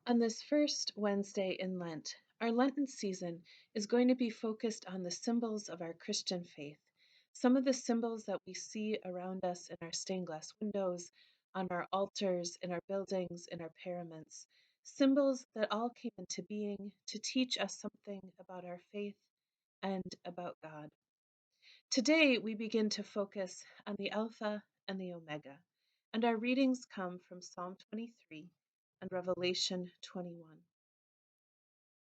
On this first Wednesday in Lent, our Lenten season is going to be focused on the symbols of our Christian faith. Some of the symbols that we see around us in our stained glass windows, on our altars, in our buildings, in our paraments. Symbols that all came into being to teach us something about our faith and about God. Today, we begin to focus on the Alpha and the Omega, and our readings come from Psalm 23 and Revelation 21.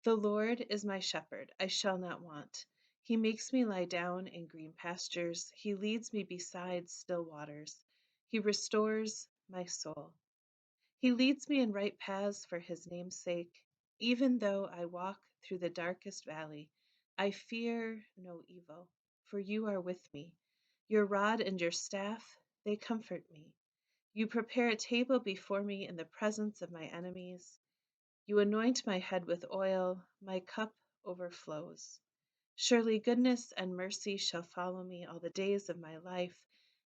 The Lord is my shepherd, I shall not want. He makes me lie down in green pastures. He leads me beside still waters. He restores my soul. He leads me in right paths for his name's sake. Even though I walk through the darkest valley, I fear no evil, for you are with me. Your rod and your staff, they comfort me. You prepare a table before me in the presence of my enemies. You anoint my head with oil, my cup overflows. Surely goodness and mercy shall follow me all the days of my life,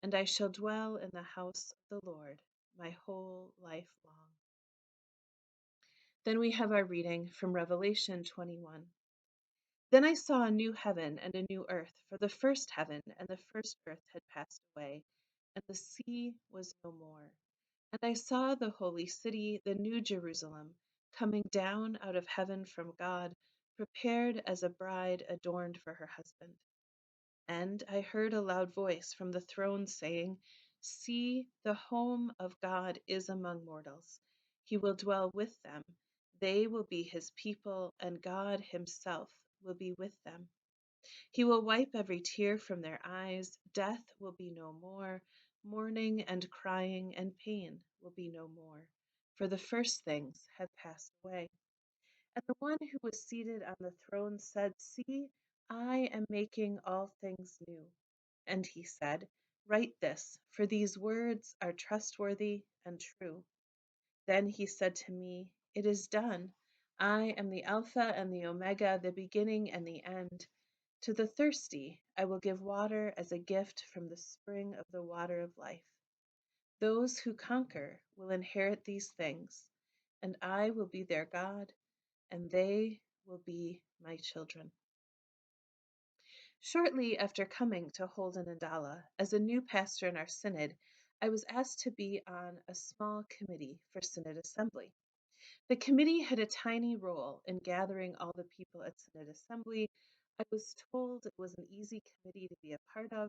and I shall dwell in the house of the Lord my whole life long. Then we have our reading from Revelation 21. Then I saw a new heaven and a new earth, for the first heaven and the first earth had passed away, and the sea was no more. And I saw the holy city, the new Jerusalem, coming down out of heaven from God, prepared as a bride adorned for her husband. And I heard a loud voice from the throne saying, See, the home of God is among mortals. He will dwell with them. They will be his people, and God himself will be with them. He will wipe every tear from their eyes. Death will be no more. Mourning and crying and pain will be no more, for the first things have passed away. And the one who was seated on the throne said, See, I am making all things new. And he said, Write this, for these words are trustworthy and true. Then he said to me, It is done. I am the Alpha and the Omega, the beginning and the end. To the thirsty, I will give water as a gift from the spring of the water of life. Those who conquer will inherit these things, and I will be their God, and they will be my children. Shortly after coming to Holden and Dala as a new pastor in our synod, I was asked to be on a small committee for synod assembly. The committee had a tiny role in gathering all the people at synod assembly. I was told it was an easy committee to be a part of,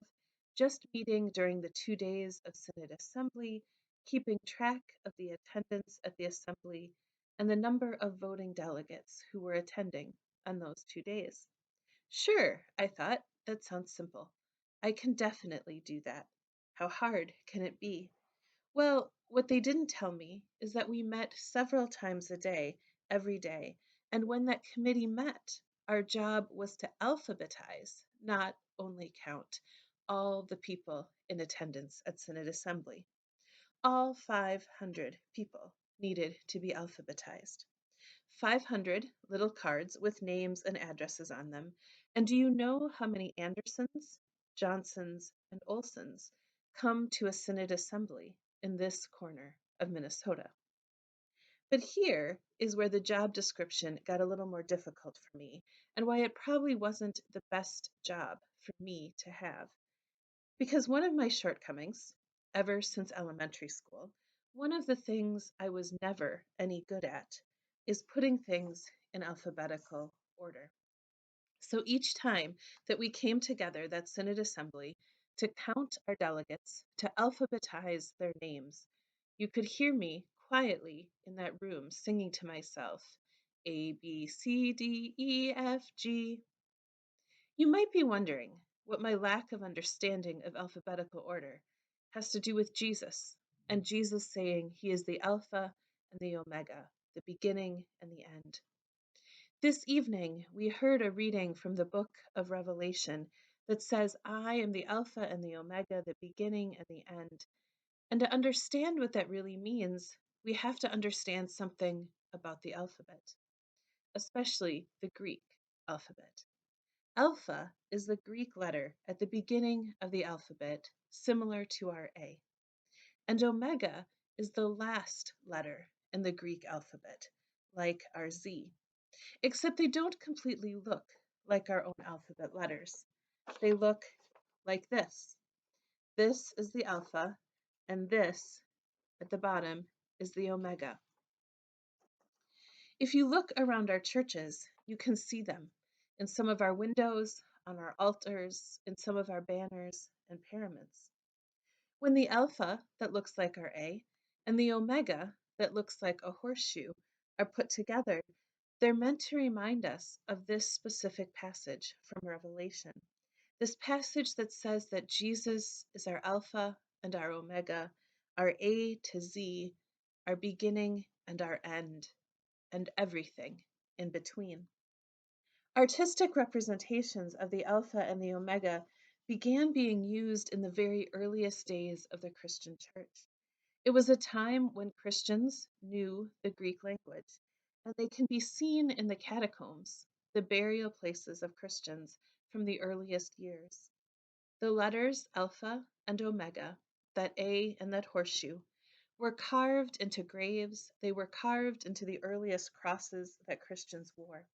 just meeting during the 2 days of synod assembly, keeping track of the attendance at the assembly, and the number of voting delegates who were attending on those 2 days. Sure, I thought, that sounds simple. I can definitely do that. How hard can it be? Well, what they didn't tell me is that we met several times a day, every day, and when that committee met, our job was to alphabetize, not only count, all the people in attendance at Synod Assembly. All 500 people needed to be alphabetized. 500 little cards with names and addresses on them. And do you know how many Andersons, Johnsons, and Olsons come to a synod assembly in this corner of Minnesota? But here is where the job description got a little more difficult for me, and why it probably wasn't the best job for me to have. Because one of my shortcomings, ever since elementary school, one of the things I was never any good at, is putting things in alphabetical order. So each time that we came together, that Synod Assembly, to count our delegates, to alphabetize their names, you could hear me quietly in that room singing to myself, A, B, C, D, E, F, G. You might be wondering what my lack of understanding of alphabetical order has to do with Jesus, and Jesus saying he is the Alpha and the Omega, the beginning and the end. This evening, we heard a reading from the book of Revelation that says, I am the Alpha and the Omega, the beginning and the end. And to understand what that really means, we have to understand something about the alphabet, especially the Greek alphabet. Alpha is the Greek letter at the beginning of the alphabet, similar to our A. And Omega is the last letter in the Greek alphabet, like our Z, except they don't completely look like our own alphabet letters. They look like this. This is the alpha, and this at the bottom is the omega. If you look around our churches, you can see them in some of our windows, on our altars, in some of our banners and pyramids. When the alpha, that looks like our A, and the omega, that looks like a horseshoe, are put together, they're meant to remind us of this specific passage from Revelation. This passage that says that Jesus is our alpha and our omega, our A to Z, our beginning and our end, and everything in between. Artistic representations of the Alpha and the Omega began being used in the very earliest days of the Christian church. It was a time when Christians knew the Greek language, and they can be seen in the catacombs, the burial places of Christians from the earliest years. The letters Alpha and Omega, that A and that horseshoe, were carved into graves. They were carved into the earliest crosses that Christians wore.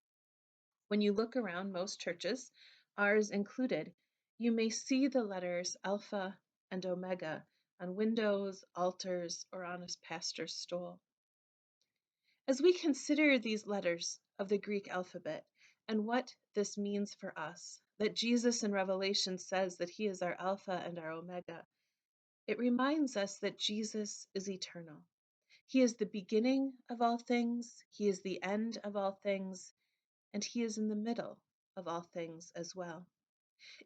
When you look around most churches, ours included, you may see the letters Alpha and Omega on windows, altars, or on a pastor's stole. As we consider these letters of the Greek alphabet and what this means for us, that Jesus in Revelation says that he is our Alpha and our Omega, it reminds us that Jesus is eternal. He is the beginning of all things, he is the end of all things, and he is in the middle of all things as well.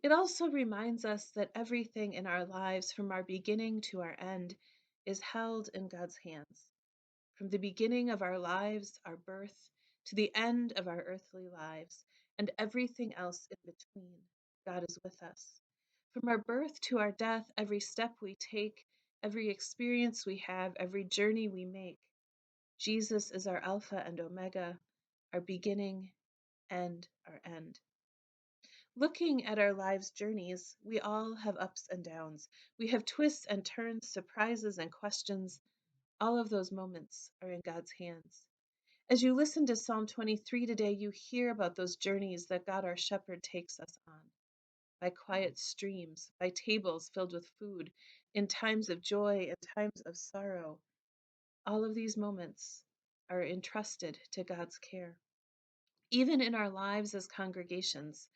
It also reminds us that everything in our lives, from our beginning to our end, is held in God's hands. From the beginning of our lives, our birth, to the end of our earthly lives, and everything else in between, God is with us. From our birth to our death, every step we take, every experience we have, every journey we make, Jesus is our Alpha and Omega, our beginning and our end. Looking at our life's journeys, we all have ups and downs. We have twists and turns, surprises and questions. All of those moments are in God's hands. As you listen to Psalm 23 today, you hear about those journeys that God our shepherd takes us on. By quiet streams, by tables filled with food, in times of joy and times of sorrow. All of these moments are entrusted to God's care. Even in our lives as congregations,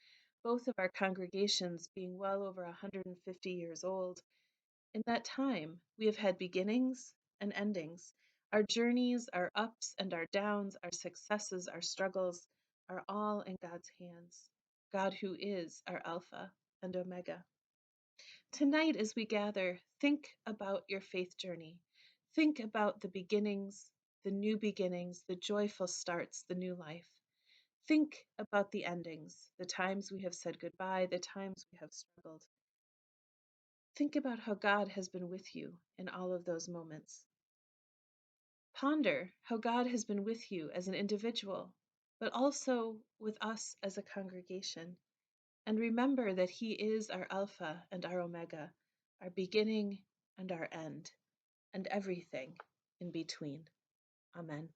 both of our congregations being well over 150 years old, in that time we have had beginnings and endings. Our journeys, our ups and our downs, our successes, our struggles are all in God's hands. God who is our Alpha and Omega. Tonight, as we gather, think about your faith journey. Think about the beginnings, the new beginnings, the joyful starts, the new life. Think about the endings, the times we have said goodbye, the times we have struggled. Think about how God has been with you in all of those moments. Ponder how God has been with you as an individual, but also with us as a congregation. And remember that He is our Alpha and our Omega, our beginning and our end, and everything in between. Amen.